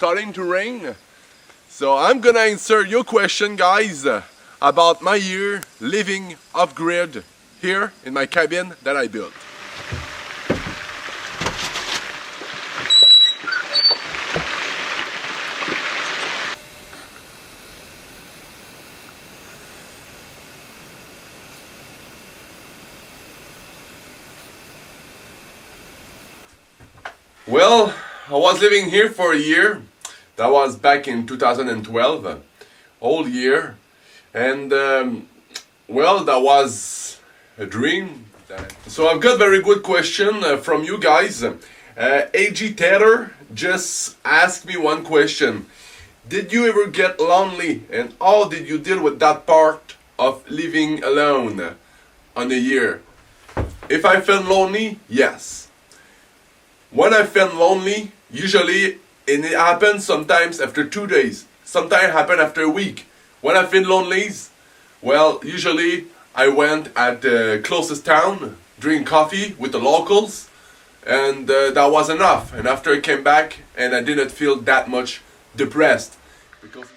starting to rain. So I'm gonna answer your question, guys, about my year living off-grid here in my cabin that I built. Well, I was living here for a year. That was back in 2012, whole year. And well, that was a dream. So I've got a very good question from you guys. A.G. Taylor just asked me one question. Did you ever get lonely, and how did you deal with that part of living alone on a year? If I felt lonely, yes. When I felt lonely, usually it happens sometimes after 2 days. Sometimes it happens after a week. When I feel lonely, well, usually I went at the closest town, drink coffee with the locals, and that was enough. And after I came back, and I didn't feel that much depressed. Because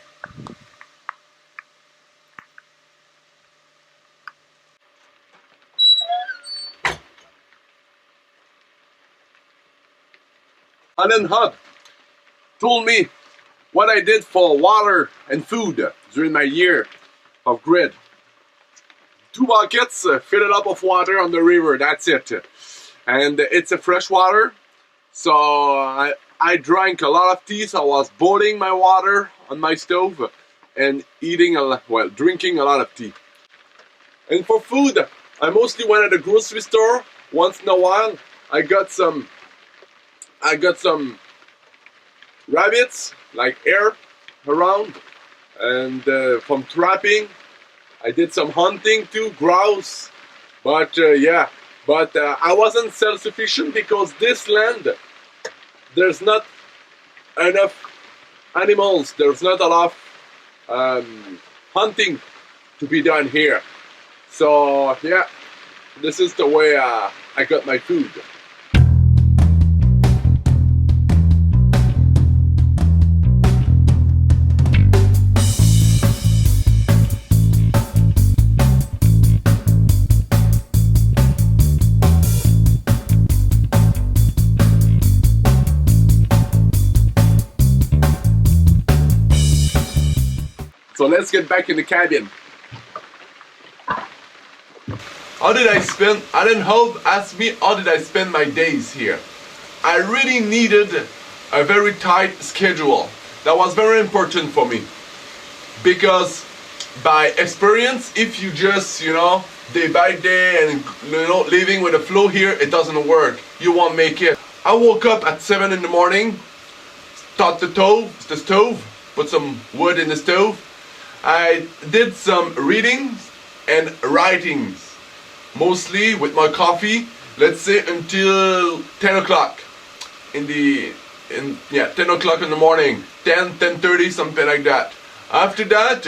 Alan Hub told me what I did for water and food during my year of grid. 2 buckets filled up of water on the river, that's it. And it's a fresh water, so I drank a lot of tea, so I was boiling my water on my stove and drinking a lot of tea. And for food, I mostly went to the grocery store once in a while. I got some rabbits, like air around, and from trapping. I did some hunting too, grouse, but I wasn't self-sufficient because this land, there's not enough animals, there's not enough hunting to be done here. So yeah, this is the way I got my food. So let's get back in the cabin. How did I spend? Alan Hope asked me how did I spend my days here. I really needed a very tight schedule. That was very important for me. Because by experience, if you just, day by day and living with the flow here, it doesn't work. You won't make it. I woke up at 7 in the morning, start the stove, put some wood in the stove. I did some readings and writings, mostly with my coffee, let's say until 10 o'clock 10 o'clock in the morning, 10:30, something like that. After that,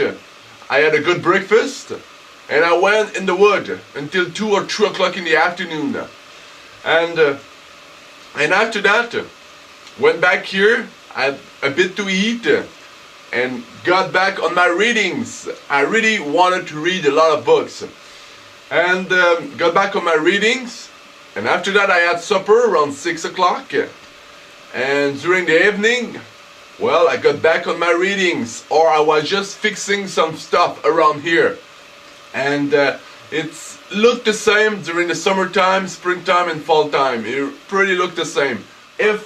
I had a good breakfast, and I went in the wood until 2 or 3 o'clock in the afternoon. And after that, went back here, had a bit to eat, and got back on my readings. I really wanted to read a lot of books. And got back on my readings. And after that I had supper around 6 o'clock. And during the evening, well, I got back on my readings. Or I was just fixing some stuff around here. And it's looked the same during the summertime, springtime and fall time. It pretty looked the same. If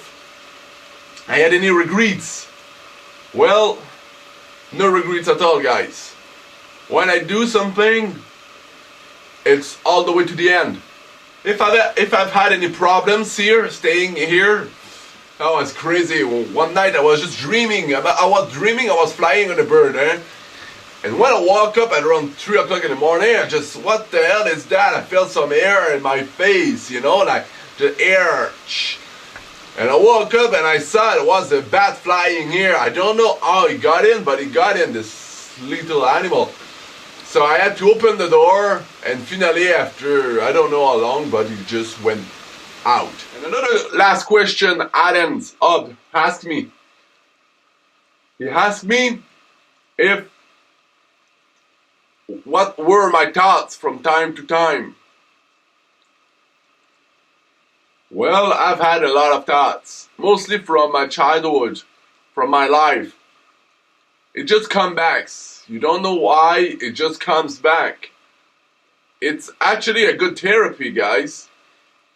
I had any regrets, well, no regrets at all, guys. When I do something, it's all the way to the end. If I've had any problems here, staying here, oh, it's crazy. One night I was just dreaming. I was flying on a bird, And when I woke up at around 3 o'clock in the morning, I just, what the hell is that? I felt some air in my face, like the air. And I woke up and I saw it was a bat flying here. I don't know how he got in, but he got in, this little animal. So I had to open the door, and finally after, I don't know how long, but he just went out. And another last question Adams asked me. He asked me if what were my thoughts from time to time. Well, I've had a lot of thoughts, mostly from my childhood, from my life. It just comes back. You don't know why, it just comes back. It's actually a good therapy, guys,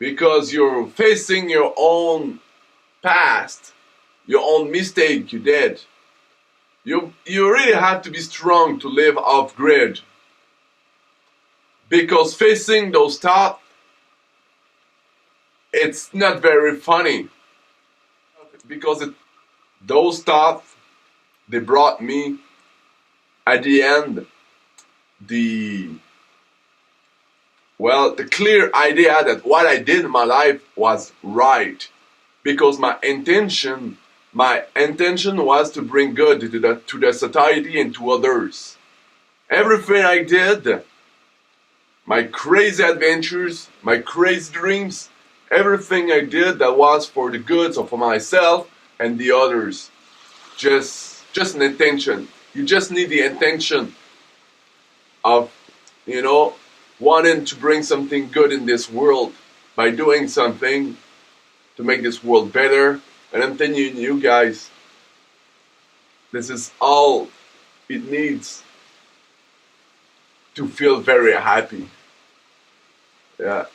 because you're facing your own past, your own mistake you did. You really have to be strong to live off grid, because facing those thoughts, it's not very funny, because those thoughts, they brought me at the end the clear idea that what I did in my life was right, because my intention was to bring good to the society and to others. Everything I did, my crazy adventures, my crazy dreams, everything I did that was for the good of myself and the others. Just an intention. You just need the intention of, wanting to bring something good in this world by doing something to make this world better. And I'm telling you guys, this is all it needs to feel very happy. Yeah.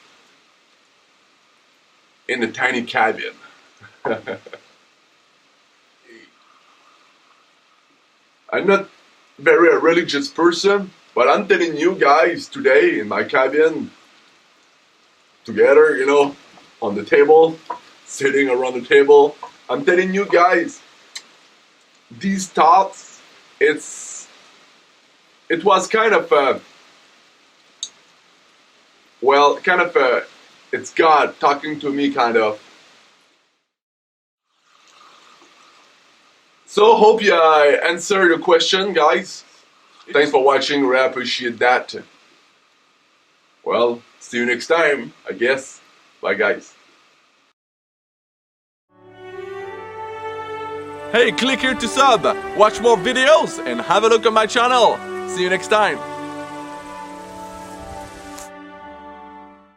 In a tiny cabin. I'm not very a religious person, but I'm telling you guys today in my cabin, together, on the table, sitting around the table, I'm telling you guys, these thoughts, it was kind of it's God talking to me, kind of. So hope I answered your question, guys. Thanks for watching, really appreciate that. Well, see you next time, I guess. Bye, guys. Hey, click here to sub, watch more videos, and have a look at my channel. See you next time.